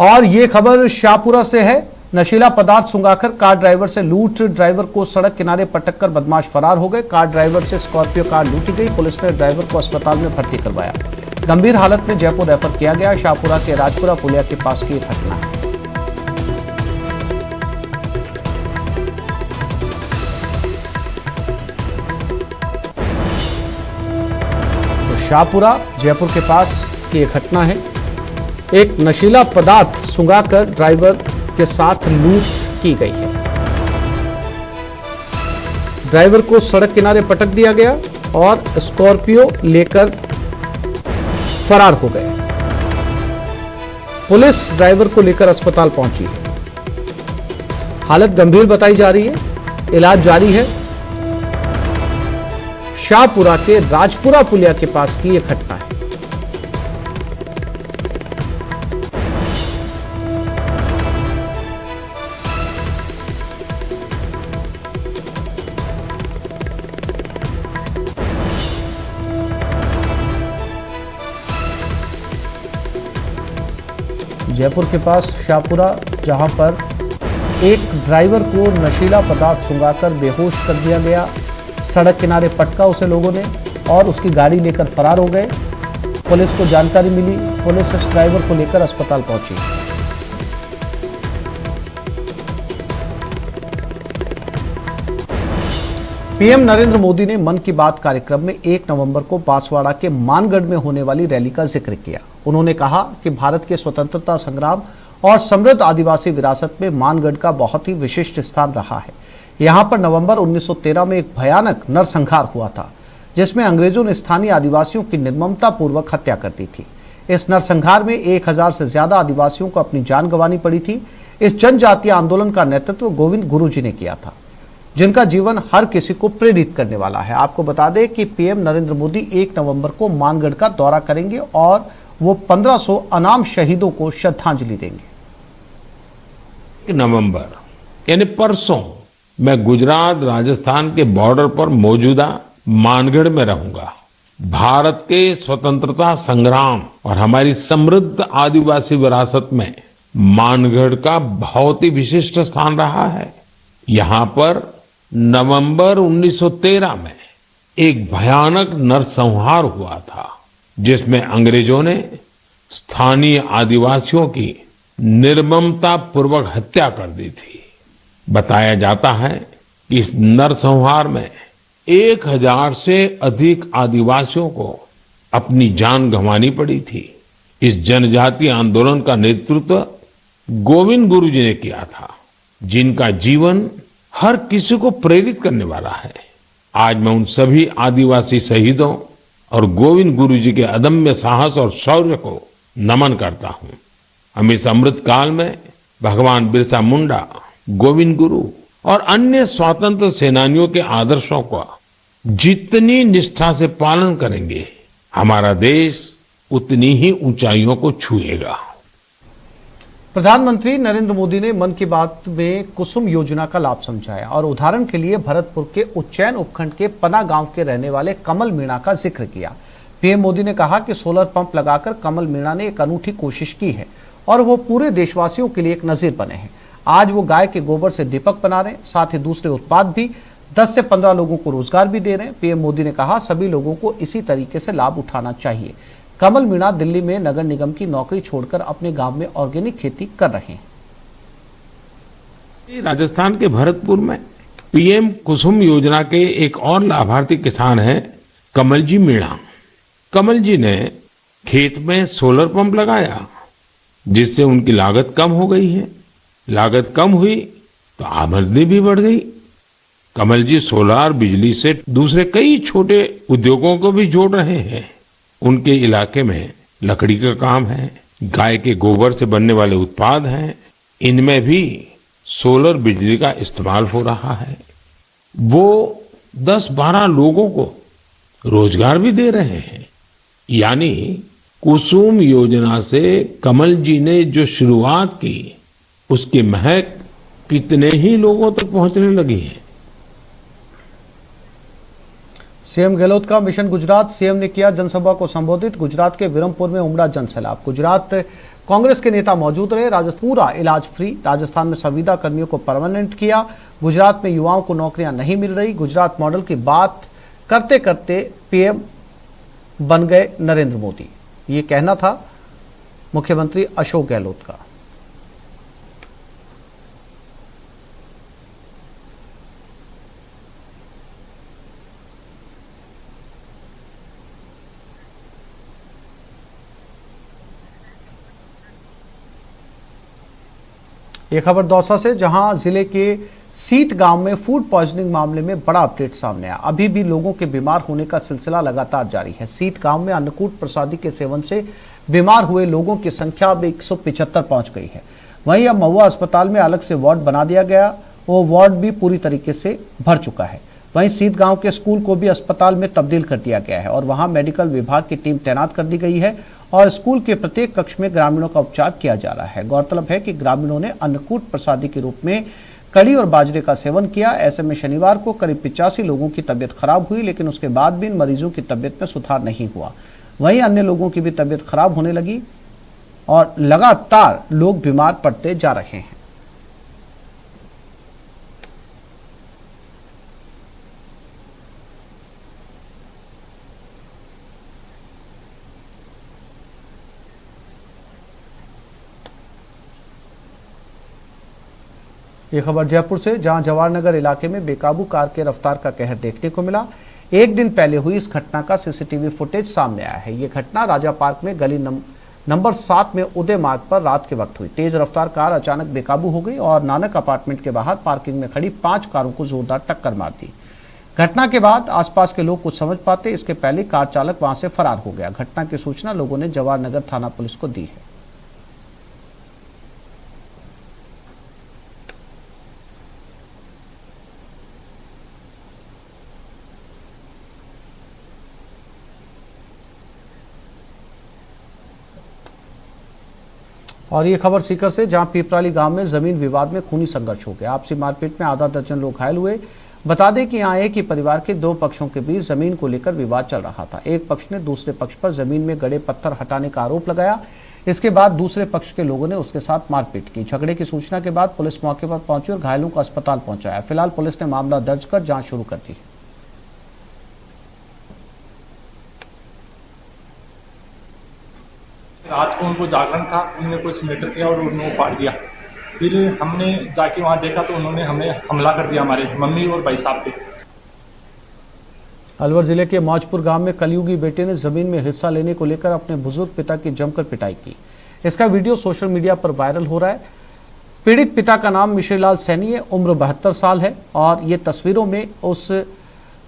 और ये खबर शाहपुरा से है। नशीला पदार्थ सुंघाकर कार ड्राइवर से लूट, ड्राइवर को सड़क किनारे पटककर बदमाश फरार हो गए। कार ड्राइवर से स्कॉर्पियो कार लूटी गई। पुलिस ने ड्राइवर को अस्पताल में भर्ती करवाया। गंभीर हालत में जयपुर रेफर किया गया। शाहपुरा के राजपुरा पुलिया के पास की घटना है। तो शाहपुरा जयपुर के पास की घटना है। एक नशीला पदार्थ सुंघाकर ड्राइवर के साथ लूट की गई है। ड्राइवर को सड़क किनारे पटक दिया गया और स्कॉर्पियो लेकर फरार हो गए। पुलिस ड्राइवर को लेकर अस्पताल पहुंची है। हालत गंभीर बताई जा रही है, इलाज जारी है। शाहपुरा के राजपुरा पुलिया के पास की यह घटना है। जयपुर के पास शाहपुरा, जहां पर एक ड्राइवर को नशीला पदार्थ सुंघाकर बेहोश कर दिया गया। सड़क किनारे पटका उसे लोगों ने और उसकी गाड़ी लेकर फरार हो गए। पुलिस को जानकारी मिली, पुलिस इस ड्राइवर को लेकर अस्पताल पहुंची। पीएम नरेंद्र मोदी ने मन की बात कार्यक्रम में 1 नवंबर को बांसवाड़ा के मानगढ़ में होने वाली रैली का जिक्र किया। उन्होंने कहा कि भारत के स्वतंत्रता संग्राम और समृद्ध आदिवासी विरासत में मानगढ़ का बहुत ही विशिष्ट स्थान रहा है। यहां पर नवंबर 1913 में एक भयानक नरसंहार हुआ था, जिसमें अंग्रेजों ने स्थानीय आदिवासियों की निर्ममता पूर्वक हत्या कर दी थी। इस नरसंहार में 1000 से ज्यादा आदिवासियों को अपनी जान गंवानी पड़ी थी। इस जनजातीय आंदोलन का नेतृत्व गोविंद गुरु जी ने किया था, जिनका जीवन हर किसी को प्रेरित करने वाला है। आपको बता दें कि पीएम नरेंद्र मोदी 1 नवंबर को मानगढ़ का दौरा करेंगे और वो 1500 अनाम शहीदों को श्रद्धांजलि देंगे। 1 नवंबर यानी परसों मैं गुजरात राजस्थान के बॉर्डर पर मौजूदा मानगढ़ में रहूंगा। भारत के स्वतंत्रता संग्राम और हमारी समृद्ध आदिवासी विरासत में मानगढ़ का बहुत ही विशिष्ट स्थान रहा है। यहाँ पर नवंबर 1913 में एक भयानक नरसंहार हुआ था, जिसमें अंग्रेजों ने स्थानीय आदिवासियों की निर्ममता पूर्वक हत्या कर दी थी। बताया जाता है कि इस नरसंहार में 1000 से अधिक आदिवासियों को अपनी जान गंवानी पड़ी थी। इस जनजातीय आंदोलन का नेतृत्व गोविंद गुरु जी ने किया था, जिनका जीवन हर किसी को प्रेरित करने वाला है। आज मैं उन सभी आदिवासी शहीदों और गोविंद गुरु जी के अदम्य साहस और शौर्य को नमन करता हूं। हम इस अमृत काल में भगवान बिरसा मुंडा, गोविंद गुरु और अन्य स्वतंत्र सेनानियों के आदर्शों का जितनी निष्ठा से पालन करेंगे, हमारा देश उतनी ही ऊंचाइयों को छुएगा। प्रधानमंत्री नरेंद्र मोदी ने मन की बात में कुसुम योजना का लाभ समझाया और उदाहरण के लिए भरतपुर के उज्जैन उपखंड के पना गांव के रहने वाले कमल मीणा का जिक्र किया। पीएम मोदी ने कहा कि सोलर पंप लगाकर कमल मीणा ने एक अनूठी कोशिश की है और वो पूरे देशवासियों के लिए एक नजीर बने हैं। आज वो गाय के गोबर से दीपक बना रहे हैं, साथ ही दूसरे उत्पाद भी 10 से 15 लोगों को रोजगार भी दे रहे हैं। पीएम मोदी ने कहा सभी लोगों को इसी तरीके से लाभ उठाना चाहिए। कमल मीणा दिल्ली में नगर निगम की नौकरी छोड़कर अपने गांव में ऑर्गेनिक खेती कर रहे हैं। राजस्थान के भरतपुर में पीएम कुसुम योजना के एक और लाभार्थी किसान हैं कमल जी मीणा। कमल जी ने खेत में सोलर पंप लगाया, जिससे उनकी लागत कम हो गई है। लागत कम हुई तो आमदनी भी बढ़ गई। कमल जी सोलार बिजली से दूसरे कई छोटे उद्योगों को भी जोड़ रहे हैं। उनके इलाके में लकड़ी का काम है, गाय के गोबर से बनने वाले उत्पाद हैं, इनमें भी सोलर बिजली का इस्तेमाल हो रहा है। वो 10-12 लोगों को रोजगार भी दे रहे हैं। यानी कुसुम योजना से कमल जी ने जो शुरुआत की, उसकी महक कितने ही लोगों तक पहुंचने लगी है। सीएम गहलोत का मिशन गुजरात, सीएम ने किया जनसभा को संबोधित। गुजरात के विरमपुर में उमड़ा जनसैलाब। गुजरात कांग्रेस के नेता मौजूद रहे। राजस्थान पूरा इलाज फ्री। राजस्थान में संविदा कर्मियों को परमानेंट किया। गुजरात में युवाओं को नौकरियां नहीं मिल रही। गुजरात मॉडल की बात करते करते पीएम बन गए नरेंद्र मोदी। ये कहना था मुख्यमंत्री अशोक गहलोत का। ये खबर दौसा से, जहां जिले के सीत गांव में फूड पॉइजनिंग मामले में बड़ा अपडेट सामने आया। अभी भी लोगों के बीमार होने का सिलसिला लगातार जारी है। सीत गांव में अन्नकूट प्रसादी के सेवन से बीमार हुए लोगों की संख्या अब 175 पहुंच गई है। वहीं अब महुआ अस्पताल में अलग से वार्ड बना दिया गया। वो वार्ड भी पूरी तरीके से भर चुका है। वहीं सीत गांव के स्कूल को भी अस्पताल में तब्दील कर दिया गया है और वहां मेडिकल विभाग की टीम तैनात कर दी गई है और स्कूल के प्रत्येक कक्ष में ग्रामीणों का उपचार किया जा रहा है। गौरतलब है कि ग्रामीणों ने अन्नकूट प्रसादी के रूप में कड़ी और बाजरे का सेवन किया। ऐसे में शनिवार को करीब 85 लोगों की तबीयत खराब हुई, लेकिन उसके बाद भी इन मरीजों की तबीयत में सुधार नहीं हुआ। वहीं अन्य लोगों की भी तबीयत खराब होने लगी और लगातार लोग बीमार पड़ते जा रहे हैं। ये खबर जयपुर से, जहां जवाहरनगर इलाके में बेकाबू कार के रफ्तार का कहर देखने को मिला। एक दिन पहले हुई इस घटना का सीसीटीवी फुटेज सामने आया है। ये घटना राजा पार्क में गली नंबर 7 में उदय मार्ग पर रात के वक्त हुई। तेज रफ्तार कार अचानक बेकाबू हो गई और नानक अपार्टमेंट के बाहर पार्किंग में खड़ी 5 कारों को जोरदार टक्कर मार दी। घटना के बाद आसपास के लोग कुछ समझ पाते इसके पहले कार चालक वहां से फरार हो गया। घटना की सूचना लोगों ने जवाहरनगर थाना पुलिस को दी है। और ये खबर सीकर से, जहां पीपराली गांव में जमीन विवाद में खूनी संघर्ष हो गया। आपसी मारपीट में आधा दर्जन लोग घायल हुए। बता दें कि यहां एक ही परिवार के 2 पक्षों के बीच जमीन को लेकर विवाद चल रहा था। एक पक्ष ने दूसरे पक्ष पर जमीन में गड़े पत्थर हटाने का आरोप लगाया। इसके बाद दूसरे पक्ष के लोगों ने उसके साथ मारपीट की। झगड़े की सूचना के बाद पुलिस मौके पर पहुंची और घायलों को अस्पताल पहुंचाया। फिलहाल पुलिस ने मामला दर्ज कर जांच शुरू कर दी। रात को उनको जागरण था, उन्होंने कुछ मैटर किया और उन्होंने पाट दिया। फिर हमने जाके वहाँ देखा तो उन्होंने हमें हमला कर दिया, हमारे मम्मी और भाई साहब पे। अलवर जिले के मौजपुर गांव में कलयुगी बेटे ने जमीन में हिस्सा लेने को लेकर अपने बुजुर्ग पिता की जमकर पिटाई की। इसका वीडियो सोशल मीडिया पर वायरल हो रहा है। पीड़ित पिता का नाम मिश्रीलाल सैनी है, उम्र 72 साल है और ये तस्वीरों में उस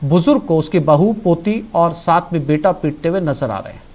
बुजुर्ग को उसकी बहू, पोती और साथ में बेटा पीटते हुए नजर आ रहे हैं।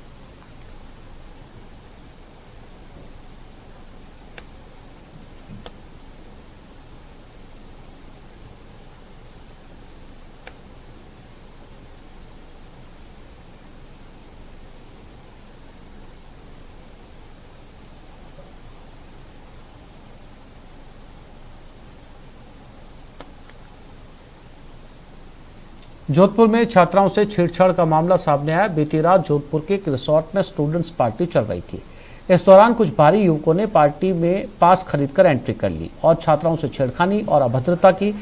जोधपुर में छात्राओं से छेड़छाड़ का मामला सामने आया। बीती रात जोधपुर के एक रिसोर्ट में स्टूडेंट्स पार्टी चल रही थी। इस दौरान कुछ भारी युवकों ने पार्टी में पास खरीदकर एंट्री कर ली और छात्राओं से छेड़खानी और अभद्रता की।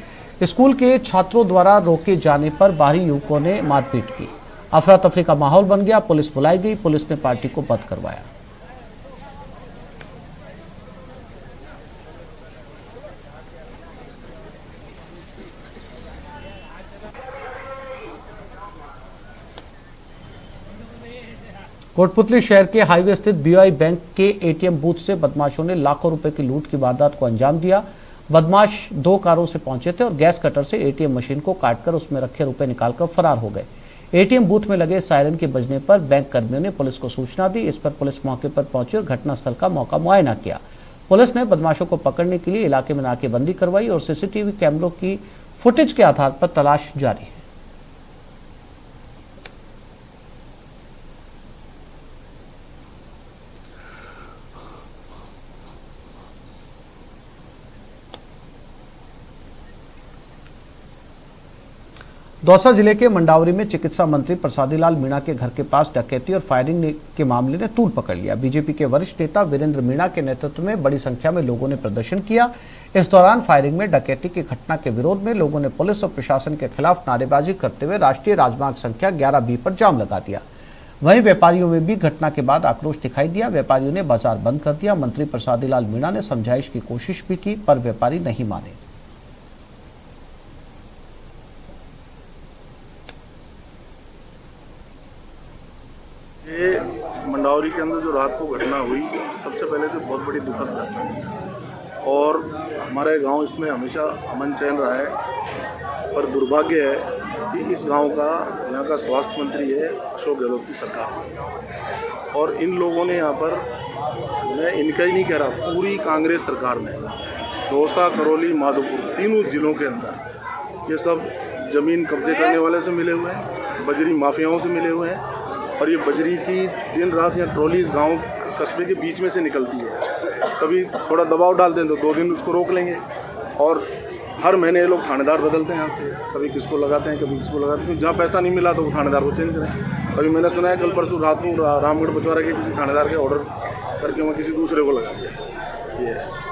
स्कूल के छात्रों द्वारा रोके जाने पर बाहरी युवकों ने मारपीट की। अफरा तफरी का माहौल बन गया। पुलिस बुलाई गई। पुलिस ने पार्टी को बंद करवाया। कोटपुतली शहर के हाईवे स्थित बीओआई बैंक के एटीएम बूथ से बदमाशों ने लाखों रुपए की लूट की वारदात को अंजाम दिया। बदमाश 2 कारों से पहुंचे थे और गैस कटर से एटीएम मशीन को काटकर उसमें रखे रुपए निकालकर फरार हो गए। एटीएम बूथ में लगे सायरन के बजने पर बैंक कर्मियों ने पुलिस को सूचना दी। इस पर पुलिस मौके पर पहुंची और घटनास्थल का मौका मुआयना किया। पुलिस ने बदमाशों को पकड़ने के लिए इलाके में नाकेबंदी करवाई और सीसीटीवी कैमरों की फुटेज के आधार पर तलाश जारी है। दौसा जिले के मंडावरी में चिकित्सा मंत्री प्रसादी लाल मीणा के घर के पास डकैती और फायरिंग के मामले ने तूल पकड़ लिया। बीजेपी के वरिष्ठ नेता वीरेंद्र मीणा के नेतृत्व में बड़ी संख्या में लोगों ने प्रदर्शन किया। इस दौरान फायरिंग में डकैती की घटना के विरोध में लोगों ने पुलिस और प्रशासन के खिलाफ नारेबाजी करते हुए राष्ट्रीय राजमार्ग संख्या 11B पर जाम लगा दिया। वहीं व्यापारियों में भी घटना के बाद आक्रोश दिखाई दिया। व्यापारियों ने बाजार बंद कर दिया। मंत्री प्रसादी लाल मीणा ने समझाइश की कोशिश भी की, पर व्यापारी नहीं माने। ये मंडावरी के अंदर जो रात को घटना हुई, सबसे पहले तो बहुत बड़ी दुखद घटना है और हमारे गांव इसमें हमेशा अमन चैन रहा है। पर दुर्भाग्य है कि इस गांव का, यहाँ का स्वास्थ्य मंत्री है अशोक गहलोत की सरकार, और इन लोगों ने यहाँ पर, मैं इनका ही नहीं कह रहा, पूरी कांग्रेस सरकार ने दौसा, करौली, माधोपुर तीनों जिलों के अंदर ये सब जमीन कब्जे करने वाले से मिले हुए हैं, बजरी माफियाओं से मिले हुए हैं। और ये बजरी की दिन रात या ट्रॉली इस गांव कस्बे के बीच में से निकलती है। कभी थोड़ा दबाव डाल दें तो 2 दिन उसको रोक लेंगे, और हर महीने ये लोग थानेदार बदलते हैं यहाँ से, कभी किसको लगाते हैं, कभी किसको लगाते हैं। जहाँ पैसा नहीं मिला तो वो थानेदार को चेंज करें। अभी मैंने सुना है कल परसों रात को रामगढ़ बछवाड़ा के किसी थानेदार के ऑर्डर करके वहाँ किसी दूसरे को लगा दिया। ये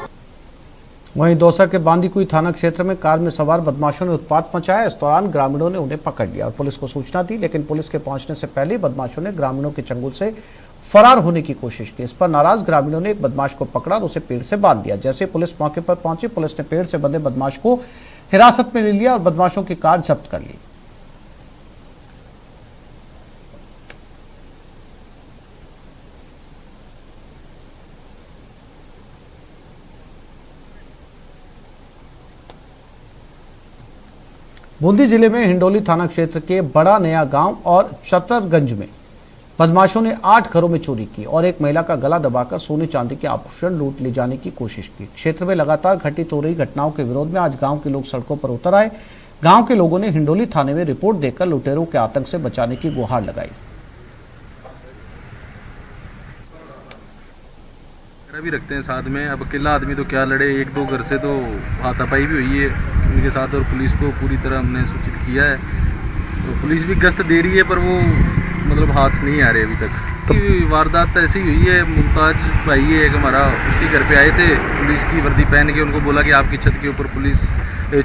वहीं दौसा के बांदीकुई थाना क्षेत्र में कार में सवार बदमाशों ने उत्पात मचाया। इस दौरान ग्रामीणों ने उन्हें पकड़ लिया और पुलिस को सूचना दी, लेकिन पुलिस के पहुंचने से पहले बदमाशों ने ग्रामीणों के चंगुल से फरार होने की कोशिश की। इस पर नाराज ग्रामीणों ने एक बदमाश को पकड़ा और उसे पेड़ से बांध दिया। जैसे पुलिस मौके पर पहुंची, पुलिस ने पेड़ से बंधे बदमाश को हिरासत में ले लिया और बदमाशों की कार जब्त कर ली। बूंदी जिले में हिंडोली थाना क्षेत्र के बड़ा नया गांव और चतरगंज में बदमाशों ने 8 घरों में चोरी की और एक महिला का गला दबाकर सोने चांदी के आभूषण लूट ले जाने की कोशिश की। क्षेत्र में लगातार घटित हो रही घटनाओं के विरोध में आज गांव के लोग सड़कों पर उतर आए। गांव के लोगों ने हिंडोली थाने में रिपोर्ट देकर लुटेरों के आतंक से बचाने की गुहार लगाई। भी रखते हैं साथ में, अब अकेला आदमी तो क्या लड़े, 1-2 घर से तो हाथापाई भी हुई है उनके साथ, और पुलिस को पूरी तरह हमने सूचित किया है। तो पुलिस भी गश्त दे रही है, पर वो मतलब हाथ नहीं आ रहे अभी तक। तो वारदात ऐसी हुई है, मुमताज भाई है एक हमारा, उसके घर पे आए थे पुलिस की वर्दी पहन के, उनको बोला कि आपकी छत के ऊपर पुलिस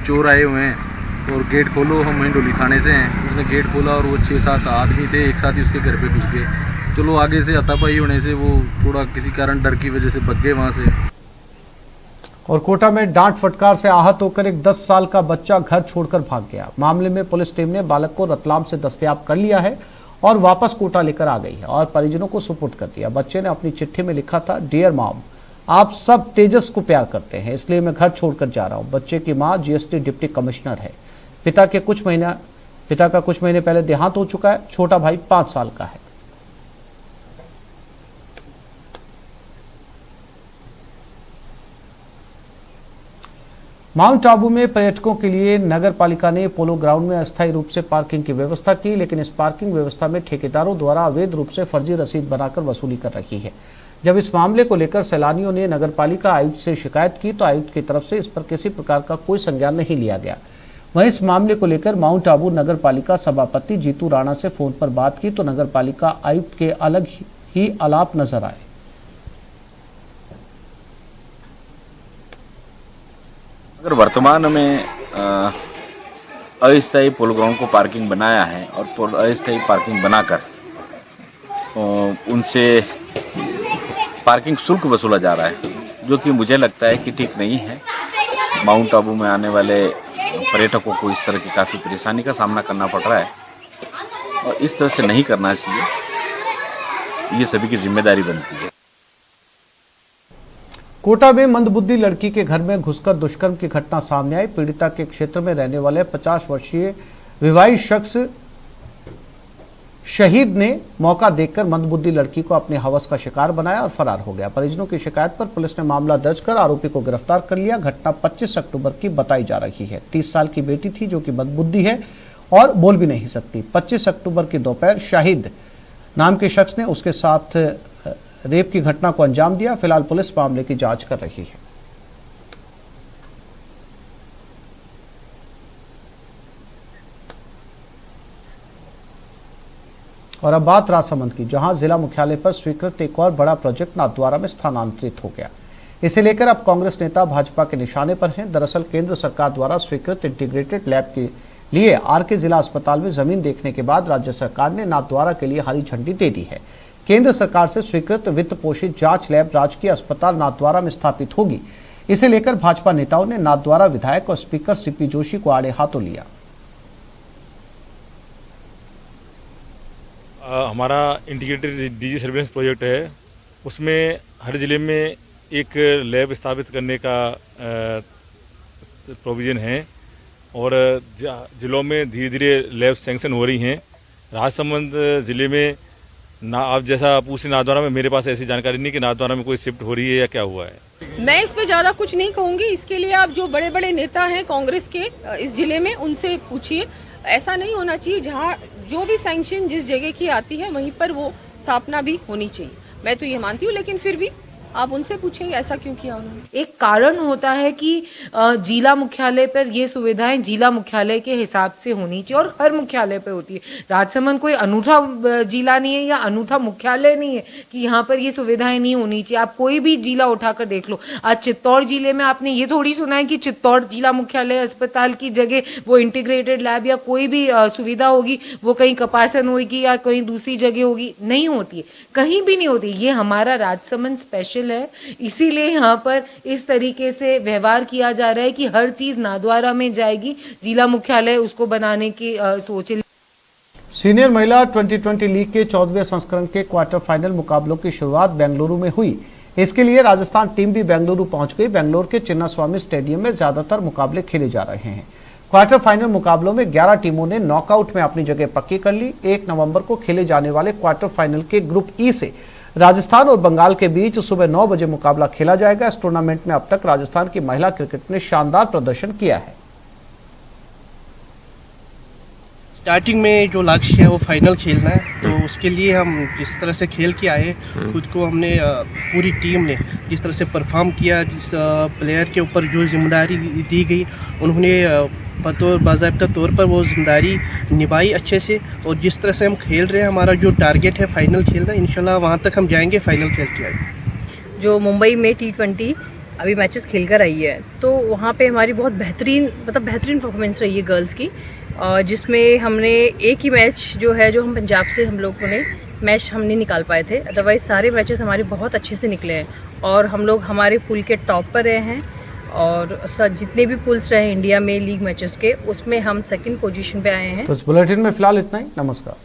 चोर आए हुए हैं और गेट खोलो, हम हिंडोली थाने से हैं। उसने गेट खोला और वो 6-7 आदमी थे एक साथ ही उसके घर पे घुस गए। चलो आगे से हाथापाई होने से वो थोड़ा किसी कारण डर की वजह से भाग गए वहाँ से। और कोटा में डांट फटकार से आहत होकर एक 10 साल का बच्चा घर छोड़कर भाग गया। मामले में पुलिस टीम ने बालक को रतलाम से दस्तयाब कर लिया है और वापस कोटा लेकर आ गई है और परिजनों को सुपुर्द कर दिया। बच्चे ने अपनी चिट्ठी में लिखा था, डियर मॉम, आप सब तेजस को प्यार करते हैं, इसलिए मैं घर छोड़कर जा रहा हूँ। बच्चे की माँ जीएसटी डिप्टी कमिश्नर है। पिता का कुछ महीने पहले देहांत हो चुका है। छोटा भाई 5 साल का है। माउंट आबू में पर्यटकों के लिए नगर पालिका ने पोलो ग्राउंड में अस्थायी रूप से पार्किंग की व्यवस्था की, लेकिन इस पार्किंग व्यवस्था में ठेकेदारों द्वारा अवैध रूप से फर्जी रसीद बनाकर वसूली कर रही है। जब इस मामले को लेकर सैलानियों ने नगर पालिका आयुक्त से शिकायत की तो आयुक्त की तरफ से इस पर किसी प्रकार का कोई संज्ञान नहीं लिया गया। वहीं इस मामले को लेकर माउंट आबू नगर पालिका सभापति जीतू राणा से फोन पर बात की तो नगर पालिका आयुक्त के अलग ही आलाप नजर आए। अगर वर्तमान में अस्थायी पोलो ग्राउंड को पार्किंग बनाया है और अस्थायी पार्किंग बनाकर उनसे पार्किंग शुल्क वसूला जा रहा है, जो कि मुझे लगता है कि ठीक नहीं है। माउंट आबू में आने वाले पर्यटकों को इस तरह की काफ़ी परेशानी का सामना करना पड़ रहा है और इस तरह से नहीं करना चाहिए, ये सभी की जिम्मेदारी बनती है। कोटा में मंदबुद्धि लड़की के घर में घुसकर दुष्कर्म की घटना सामने आई। पीड़िता के क्षेत्र में रहने वाले 50 वर्षीय विवाहित शख्स शहीद ने मौका देखकर मंदबुद्धि लड़की को अपने हवस का शिकार बनाया और फरार हो गया। परिजनों की शिकायत पर पुलिस ने मामला दर्ज कर आरोपी को गिरफ्तार कर लिया। घटना 25 अक्टूबर की बताई जा रही है। 30 साल की बेटी थी जो कि मंदबुद्धि है और बोल भी नहीं सकती। 25 अक्टूबर की दोपहर शाहिद नाम के शख्स ने उसके साथ रेप की घटना को अंजाम दिया। फिलहाल पुलिस मामले की जांच कर रही है। और अब बात राजसमंद की, जहां जिला मुख्यालय पर स्वीकृत एक और बड़ा प्रोजेक्ट नाथद्वारा में स्थानांतरित हो गया। इसे लेकर अब कांग्रेस नेता भाजपा के निशाने पर हैं। दरअसल केंद्र सरकार द्वारा स्वीकृत इंटीग्रेटेड लैब के लिए आरके जिला अस्पताल में जमीन देखने के बाद राज्य सरकार ने नाथद्वारा के लिए हरी झंडी दे दी है। केंद्र सरकार से स्वीकृत वित्त पोषित जांच लैब राजकीय अस्पताल नाथद्वारा में स्थापित होगी। इसे लेकर भाजपा नेताओं ने नाथद्वारा विधायक और स्पीकर सीपी जोशी को आड़े हाथों लिया। हमारा इंटीग्रेटेड डीजी सर्वेलेंस प्रोजेक्ट है, उसमें हर जिले में एक लैब स्थापित करने का प्रोविज़न है और जिलों में धीरे धीरे लैब सैंक्शन हो रही हैं। राजसमंद ज़िले में ना आप जैसा पूछे नाथद्वारा में, मेरे पास ऐसी जानकारी नहीं कि नाथद्वारा में कोई शिफ्ट हो रही है या क्या हुआ है। मैं इस पे ज़्यादा कुछ नहीं कहूँगी। इसके लिए आप जो बड़े बड़े नेता हैं कांग्रेस के इस जिले में, उनसे पूछिए। ऐसा नहीं होना चाहिए। जहाँ जो भी सैंक्शन जिस जगह की आती है वहीं पर वो स्थापना भी होनी चाहिए। मैं तो ये मानती हूँ, लेकिन फिर भी आप उनसे पूछेंगे ऐसा क्यों किया उन्होंने। एक कारण होता है कि जिला मुख्यालय पर ये सुविधाएं जिला मुख्यालय के हिसाब से होनी चाहिए और हर मुख्यालय पे होती है। राजसमंद कोई अनूठा जिला नहीं है या अनूठा मुख्यालय नहीं है कि यहाँ पर ये सुविधाएं नहीं होनी चाहिए। आप कोई भी जिला उठाकर देख लो। आज चित्तौड़ जिले में आपने ये थोड़ी सुना है कि चित्तौड़ जिला मुख्यालय अस्पताल की जगह वो इंटीग्रेटेड लैब या कोई भी सुविधा होगी वो कहीं कपासन होगी या कहीं दूसरी जगह होगी। नहीं होती है, कहीं भी नहीं होती। ये हमारा राजसमंद स्पेशल है, इसीलिए यहाँ पर इस तरीके से व्यवहार किया जा रहा है कि हर चीज नाथद्वारा में जाएगी। जिला मुख्यालय उसको बनाने की सोच। सीनियर महिला 2020 लीग के 14वें संस्करण के क्वार्टर फाइनल मुकाबलों की शुरुआत बेंगलुरु में हुई। इसके लिए राजस्थान टीम भी बेंगलुरु पहुंच गई। बेंगलुरु के चिन्नास्वामी स्टेडियम में ज्यादातर मुकाबले खेले जा रहे हैं। क्वार्टर फाइनल मुकाबलों में 11 टीमों ने नॉकआउट में अपनी जगह पक्की कर ली। 1 नवंबर को खेले जाने वाले क्वार्टर फाइनल के ग्रुप ई से राजस्थान और बंगाल के बीच सुबह 9 बजे मुकाबला खेला जाएगा। इस टूर्नामेंट में अब तक राजस्थान की महिला क्रिकेट ने शानदार प्रदर्शन किया है। स्टार्टिंग में जो लक्ष्य है वो फाइनल खेलना है, तो उसके लिए हम जिस तरह से खेल के आए खुद को हमने पूरी टीम ने जिस तरह से परफॉर्म किया, जिस प्लेयर के ऊपर जो जिम्मेदारी दी गई उन्होंने बाज़ाब्ता तौर पर वो जिम्मेदारी निभाई अच्छे से। और जिस तरह से हम खेल रहे हैं, हमारा जो टारगेट है फाइनल खेलना, इंशाल्लाह वहाँ तक हम जाएंगे, फाइनल खेल के आएंगे। जो मुंबई में T20 अभी मैचेस खेल कर आई है, तो वहाँ पे हमारी बहुत बेहतरीन परफॉर्मेंस रही है गर्ल्स की, जिसमें हमने एक ही मैच जो हम पंजाब से हम लोगों ने मैच हम नहीं निकाल पाए थे। अदरवाइज़ सारे मैचेस हमारे बहुत अच्छे से निकले हैं और हम लोग हमारे पूल के टॉप पर रहे हैं। और जितने भी पूल्स रहे इंडिया में लीग मैचेस के, उसमें हम 2nd पोजीशन पे आए हैं। तो इस बुलेटिन में फिलहाल इतना ही। नमस्कार।